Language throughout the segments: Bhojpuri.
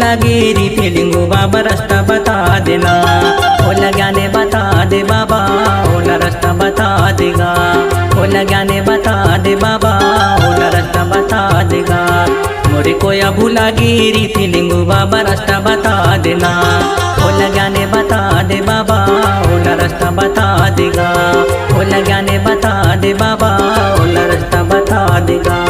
भूला गिरी थी लिंगू बाबा रास्ता बता देना। ओला ज्ञाने बता दे बाबा, ओला रास्ता बता देगा। ओला ज्ञाने बता दे बाबा, ओला रास्ता बता देगा। मोरे कोया भूला गिरी थी लिंगू बाबा रास्ता बता देना। ओला ज्ञाने बता दे बाबा, ओला रास्ता बता देगा। ओला ज्ञाने बता दे बाबा, ओला रास्ता बता देगा।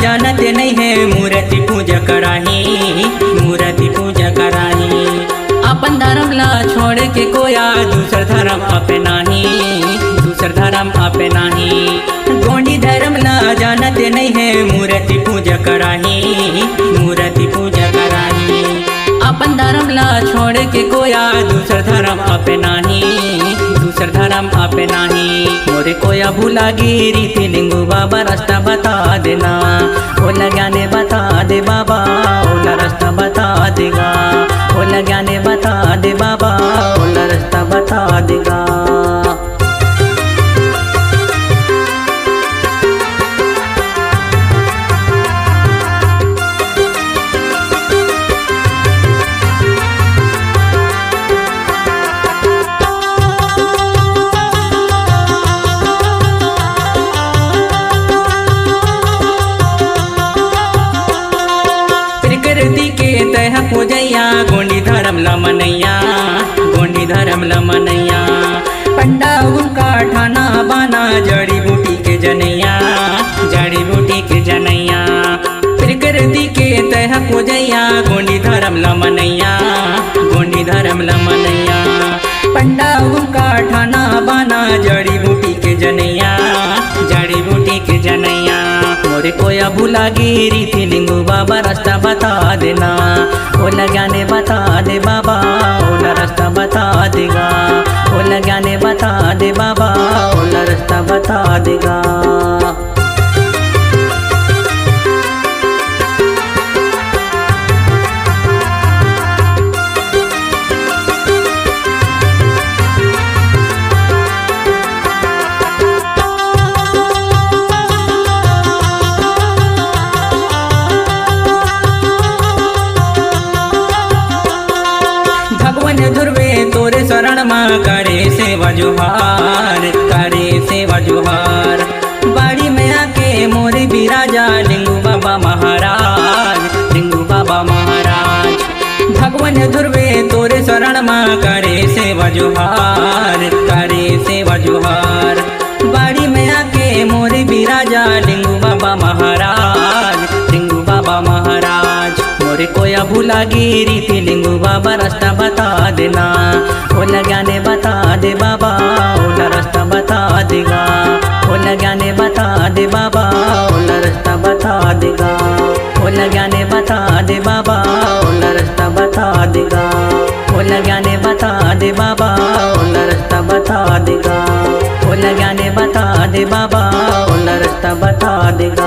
जानते नहीं है मूर्ति पूजा कराही, मूर्ति पूजा कराही। अपन धर्म ला छोड़ के कोया दूसर धर्म अपनाही, दूसर धर्म अपनाही। गोंडी धर्म ला जानते नहीं है मूर्ति पूजा कराही, मूर्ति पूजा कराही। अपन धर्म ला छोड़ के कोया दूसर धर्म अपनाही, दूसर धर्म अपनाही। मोरे कोया भूला गिरी थी लिंगू बाबा रास्ता बता देना। ओला ज्ञाने बता दे बाबा, ओला रास्ता बता देगा। ओला ज्ञाने बता दे बाबा, ओला रास्ता बता देगा। प्रकृति के तह पूजैया, गोंडी धर्म लमनैया, गोंडी धर्म लमनैया। पंडा उनका ठाना बाना, जड़ी बूटी के जनैया, जड़ी बूटी के जनैया। प्रकृति के तह पूजैया, गोंडी धर्म लमनैया, गोंडी धर्म लमनैया। पंडा उनका ठाना बाना, जड़ी बूटी के जनैया, जड़ी बूटी के जनैया। मोरे कोया भूला गिरी थी लिंगू बाबा रास्ता बता देना। ओला ज्ञाने बता दे बाबा, ओला रास्ता बता देगा। ओला ज्ञाने बता दे बाबा, ओला रास्ता बता देगा। ध्रुवे तोरे शरण माँ करे सेवा जुहार, करे सेवा जुहार। बाड़ी में आके मोरे बिराजा लिंगू बाबा महाराज, लिंगू बाबा महाराज। भगवान ध्रुवे तोरे शरण माँ करे सेवा जुहार, करे सेवा जुहार। बाड़ी में आके मोरे बिराजा लिंगू बाबा महाराज, लिंगू बाबा महाराज। मोरे कोया भूला गिरी थी लिंगू बाबा रास्ता बता देना। ओला ज्ञाने बता दे बाबा, ओला रास्ता बता देगा। ओला ज्ञाने बता दे बाबा, ओला रास्ता बता देगा। ओला ज्ञाने बता दे बाबा, ओला रास्ता बता देगा। ओला ज्ञाने बता दे बाबा, ओला रास्ता बता देगा। ओला ज्ञाने बता दे बाबा, ओला रास्ता बता देगा।